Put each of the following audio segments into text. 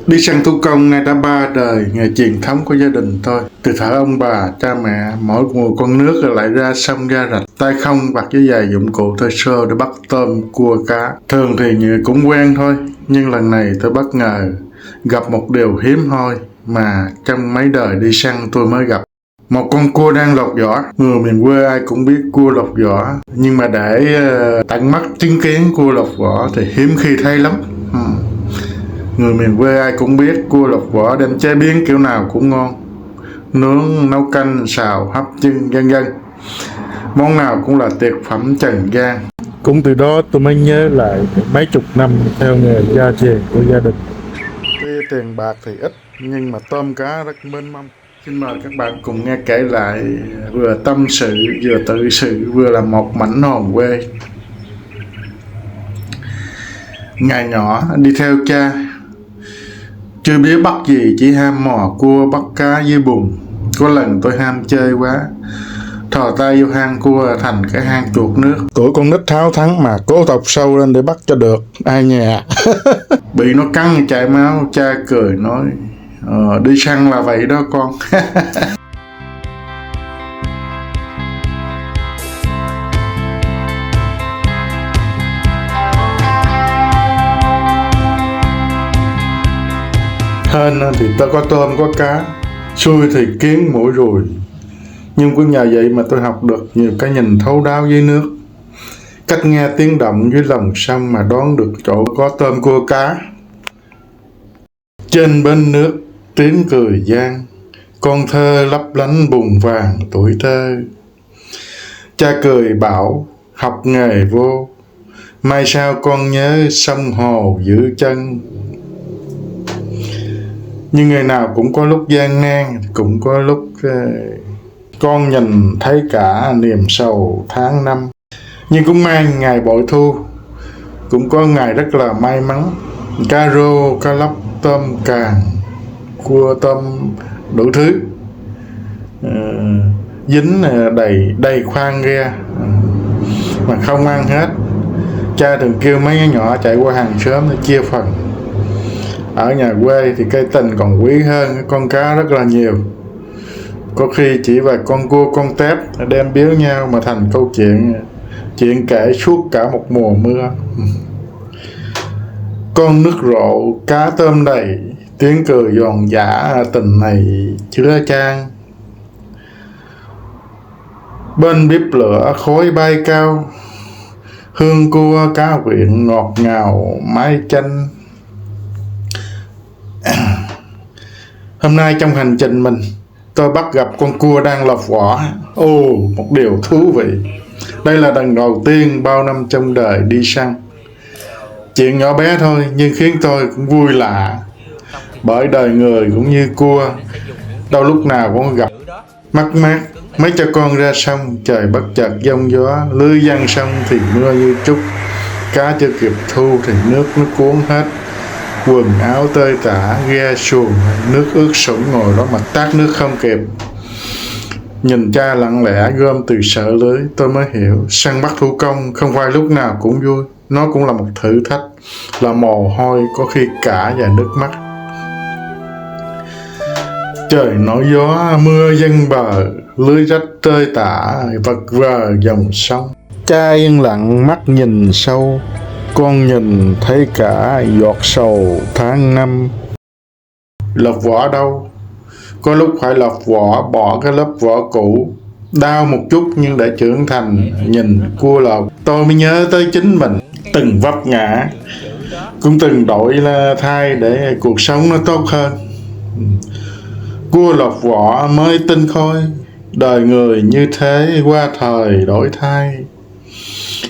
Đi săn thú cưng nay đã 3 đời, nghề truyền thống của gia đình tôi. Từ thời ông bà, cha mẹ, mỗi mùa con nước rồi lại ra sông ra rạch, tay không vặt với vài dụng cụ thô sơ để bắt tôm, cua, cá. Thường thì cũng quen thôi, nhưng lần này tôi bất ngờ gặp một điều hiếm hoi mà trong mấy đời đi săn tôi mới gặp. Một con cua đang lột vỏ. Người miền quê ai cũng biết cua lột vỏ, nhưng mà để tận mắt chứng kiến cua lột vỏ thì hiếm khi thấy lắm. Người miền quê ai cũng biết cua lột vỏ đem chế biến kiểu nào cũng ngon, nướng, nấu canh, xào, hấp chân, vân vân. Món nào cũng là tuyệt phẩm trần gian. Cũng từ đó tôi mới nhớ lại mấy chục năm theo nghề gia truyền của gia đình. Tuy tiền bạc thì ít, nhưng mà tôm cá rất mênh mông. Xin mời các bạn cùng nghe kể lại, vừa tâm sự, vừa tự sự, vừa là một mảnh hồn quê. Ngày nhỏ đi theo cha, chưa biết bắt gì, chỉ ham mò cua bắt cá dưới bùn. Có lần tôi ham chơi quá, thò tay vô hang cua thành cái hang chuột nước. Tuổi con nít tháo thắng mà cố tọc sâu lên để bắt cho được, ai nhà. Bị nó cắn chảy máu, cha cười nói đi săn là vậy đó con. Hên thì tôi có tôm có cá, xui thì kiến muỗi ruồi. Nhưng cũng nhờ vậy mà tôi học được nhiều cái nhìn thấu đáo dưới nước, cách nghe tiếng động dưới lòng sông mà đoán được chỗ có tôm cua cá. Trên bên nước tiếng cười gian, con thơ lấp lánh bùn vàng tuổi thơ. Cha cười bảo học nghề vô, mai sao con nhớ sông hồ giữ chân. Nhưng ngày nào cũng có lúc gian nan, cũng có lúc con nhìn thấy cả niềm sầu tháng năm. Nhưng cũng mang ngày bội thu, cũng có ngày rất là may mắn. Cá rô, cá lóc, tôm càng, cua tôm đủ thứ, dính đầy khoang ghe mà không ăn hết. Cha thường kêu mấy đứa nhỏ chạy qua hàng xóm để chia phần. Ở nhà quê thì cái tình còn quý hơn, con cá rất là nhiều. Có khi chỉ vài con cua con tép đem biếu nhau mà thành câu chuyện kể suốt cả một mùa mưa. Con nước rộ, cá tôm đầy, tiếng cười giòn giã tình này chứa chan. Bên bếp lửa khói bay cao, hương cua cá quyện ngọt ngào mái chanh. Hôm nay trong hành trình mình, tôi bắt gặp con cua đang lột vỏ. Một điều thú vị. Đây là lần đầu tiên bao năm trong đời đi săn. Chuyện nhỏ bé thôi nhưng khiến tôi cũng vui lạ. Bởi đời người cũng như cua, đâu lúc nào cũng gặp mắc mát. Mấy cha con ra sông, trời bất chợt giông gió, lưới giăng sông thì mưa như trút. Cá chưa kịp thu thì nước nó cuốn hết. Quần áo tơi tả, ghe xuồng, nước ướt sũng ngồi đó mà tát nước không kịp. Nhìn cha lặng lẽ gom từ sợi lưới, tôi mới hiểu săn bắt thủ công không phải lúc nào cũng vui. Nó cũng là một thử thách, là mồ hôi, có khi cả và nước mắt. Trời nổi gió, mưa dâng bờ, lưới rách tơi tả, vật vờ dòng sông. Cha yên lặng mắt nhìn sâu, con nhìn thấy cả giọt sầu tháng năm. Lột vỏ đâu? Có lúc phải lột vỏ, bỏ cái lớp vỏ cũ. Đau một chút nhưng để trưởng thành, nhìn cua lột, tôi mới nhớ tới chính mình. Từng vấp ngã, cũng từng đổi thay để cuộc sống nó tốt hơn. Cua lột vỏ mới tinh khôi, đời người như thế qua thời đổi thay.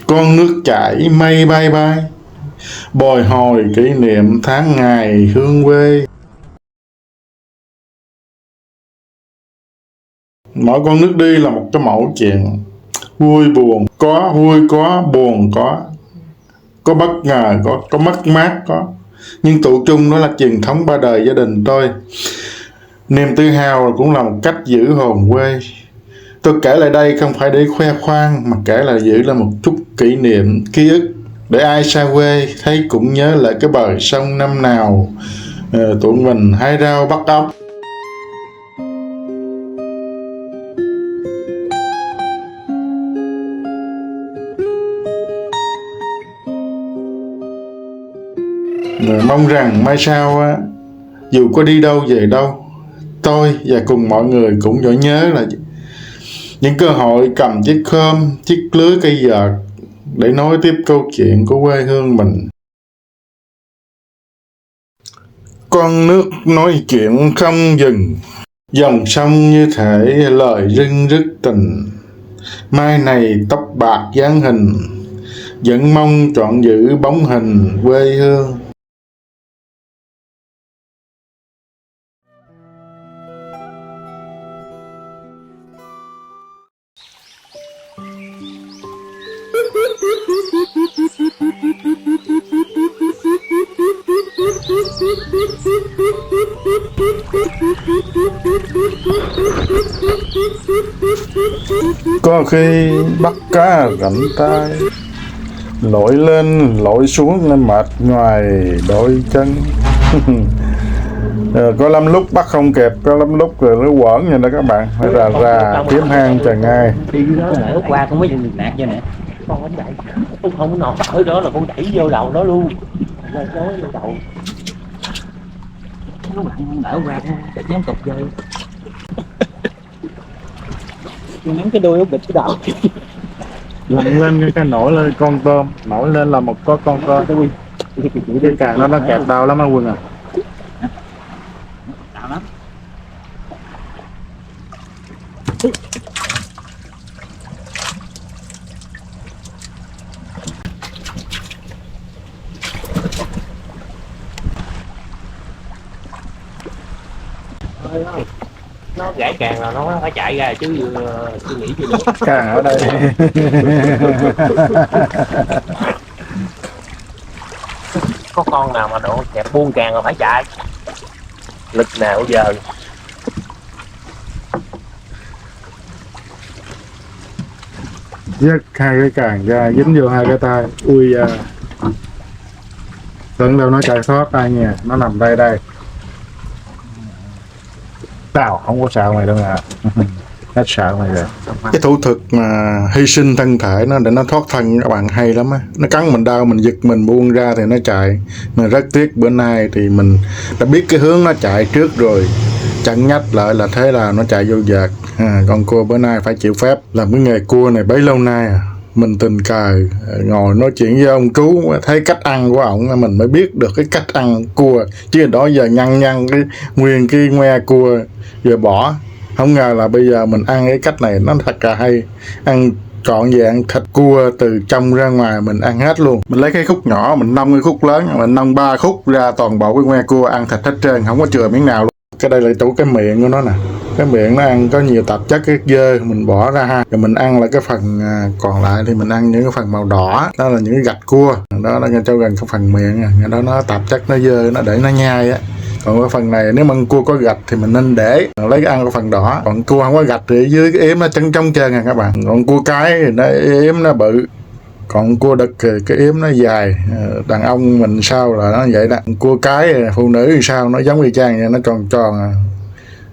Con nước chảy mây bay bay, bồi hồi kỷ niệm tháng ngày hương quê. Mỗi con nước đi là một cái mẫu chuyện, vui buồn có, vui có, buồn có bất ngờ có mất mát có, nhưng tụ chung đó là truyền thống ba đời gia đình tôi. Niềm tự hào cũng là một cách giữ hồn quê. Tôi kể lại đây không phải để khoe khoang, mà kể là giữ là một chút kỷ niệm, ký ức, để ai xa quê thấy cũng nhớ lại cái bờ sông năm nào Tụi mình hái rau bắt ốc. Mong rằng mai sau á, dù có đi đâu về đâu, tôi và cùng mọi người cũng vẫn nhớ là những cơ hội cầm chiếc khôm, chiếc lưới cây vợt để nói tiếp câu chuyện của quê hương mình. Con nước nói chuyện không dừng, dòng sông như thể lời rưng rức tình. Mai này tóc bạc dáng hình, vẫn mong trọn giữ bóng hình quê hương. Có khi bắt cá rảnh tay, lội lên lội xuống nên mệt ngoài đôi chân. Có lắm lúc bắt không kịp, có lắm lúc rồi nó quẩn vậy đó các bạn, phải ra kiếm hang chờ ngay. Đi đó là út qua không có gì nạt vậy nè, con đánh đẩy út không nọ ở đó là con đẩy vô đầu nó luôn, nói vô đầu nó bạn đỡ qua để dám tục vô. Nắm cái đuôi út bịch cái đầu Lặn lên cái nổi lên con tôm, nổi lên là một có con tôm. Cái càng nó kẹp đau lắm á Quân à. Đau lắm. Nó gãy càng là nó phải chạy ra chứ tôi nghĩ gì nữa. Càng ở đây. Có con nào mà độ kẹp buông càng là phải chạy, lực nào giờ. Dứt hai cái càng ra dính vô hai cái tay, ui da. Tưởng đâu nó chạy thoát tay nha, nó nằm đây. Tao không có sợ mày đâu à. Hết sợ mày rồi. Cái thủ thuật mà hy sinh thân thể nó để nó thoát thân các bạn hay lắm á. Nó cắn mình đau, mình giật mình buông ra thì nó chạy. Mà rất tiếc bữa nay thì mình đã biết cái hướng nó chạy trước rồi, chặn nhách lại là thế là nó chạy vô vợt. Con cua bữa nay phải chịu phép. Làm cái nghề cua này bấy lâu nay à, mình tình cờ ngồi nói chuyện với ông chú, thấy cách ăn của ổng mình mới biết được cái cách ăn cua, chứ đó giờ nhăn cái nguyên cái ngoe cua giờ bỏ. Không ngờ là bây giờ mình ăn cái cách này nó thật là hay, ăn trọn vẹn thịt cua từ trong ra ngoài mình ăn hết luôn. Mình lấy cái khúc nhỏ mình nông cái khúc lớn, mình nông 3 khúc ra toàn bộ cái ngoe cua, ăn thịt hết trơn, không có chừa miếng nào luôn. Cái đây là chỗ cái miệng của nó nè, cái miệng nó ăn có nhiều tạp chất, cái dơ mình bỏ ra ha, rồi mình ăn là cái phần còn lại thì mình ăn những cái phần màu đỏ, đó là những cái gạch cua, đó là cho gần cái phần miệng đó nó tạp chất nó dơ, nó để nó nhai á. Còn cái phần này nếu mà cua có gạch thì mình nên để lấy cái ăn cái phần đỏ, còn cua không có gạch thì ở dưới cái yếm nó trống trơn các bạn. Còn cua cái thì nó yếm nó bự, còn cua đực thì cái yếm nó dài. Đàn ông mình sao là nó vậy đó, cua cái phụ nữ thì sao nó giống y chang vậy, nó tròn tròn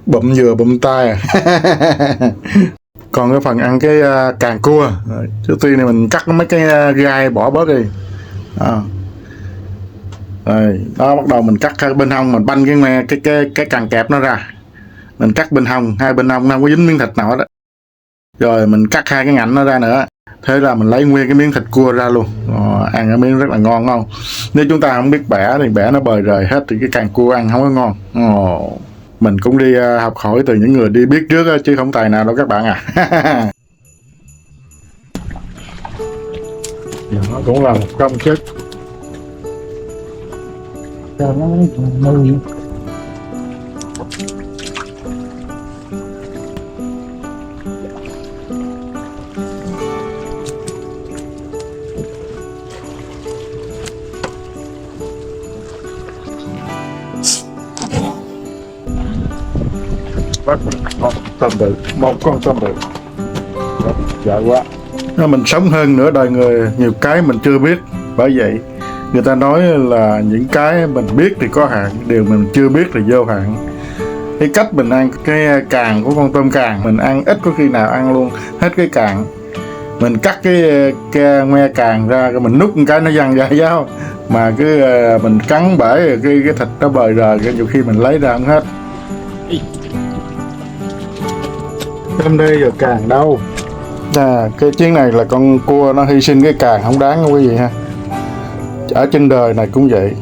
bụm vừa bụm tay. Còn cái phần ăn cái càng cua trước tiên này mình cắt mấy cái gai bỏ bớt đi. Rồi đó, bắt đầu mình cắt bên hông, mình banh cái càng kẹp nó ra, mình cắt bên hông, hai bên hông nó không có dính miếng thịt nào đó. Rồi mình cắt hai cái ngạnh nó ra nữa, thế là mình lấy nguyên cái miếng thịt cua ra luôn. Ăn cái miếng rất là ngon không. Nếu chúng ta không biết bẻ thì bẻ nó bời rời hết thì cái càng cua ăn không có ngon. Mình cũng đi học hỏi từ những người đi biết trước chứ không tài nào đâu các bạn à. Nó cũng là một công sức. Rồi nó mười. Bắt một con bự, một con tôm bự. Dạ quá. Mình sống hơn nửa đời người, nhiều cái mình chưa biết, bởi vậy Người ta nói là những cái mình biết thì có hạn, điều mình chưa biết thì vô hạn. Cái cách mình ăn cái càng của con tôm càng, mình ăn ít có khi nào ăn luôn hết cái càng. Mình cắt cái ngoe càng ra, rồi mình nút một cái nó văng ra giáo. Mà cứ mình cắn bể cái thịt nó bời rời, cái nhiều khi mình lấy ra không hết. Trong đây giờ càng đâu? Cái chuyến này là con cua nó hy sinh cái càng không đáng không quý vị ha. Ở trên đời này cũng vậy.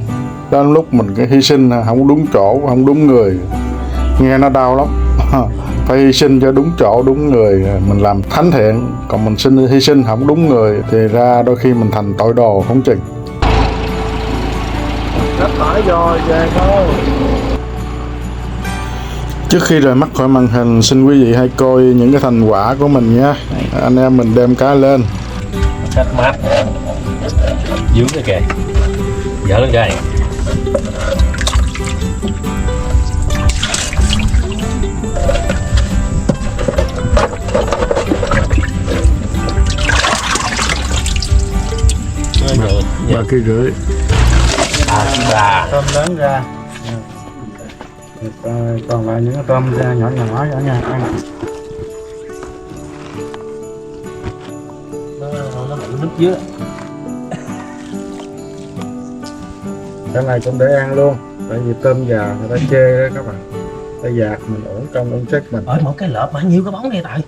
Đến lúc mình cái hy sinh không đúng chỗ, không đúng người, nghe nó đau lắm. Phải hy sinh cho đúng chỗ, đúng người, mình làm thánh thiện. Còn mình hy sinh không đúng người thì ra đôi khi mình thành tội đồ không chừng. Rất mỏi rồi, về thôi. Trước khi rời mắt khỏi màn hình, xin quý vị hãy coi những cái thành quả của mình nhé. Anh em mình đem cá lên. Cách mát. Dướng cái kìa. Dở lên kìa. Ba ký rưỡi. Bà. Tôm lớn ra. Còn lại những cái tôm ra nhỏ nhỏ nhỏ nha ăn. Nó bị nước dứa. Cái này cũng để ăn luôn. Tại vì tôm già người ta chê đó các bạn. Ta dạt mình ổn công ổn sức mình. Ở một cái lợp bao nhiêu cái bóng này tại.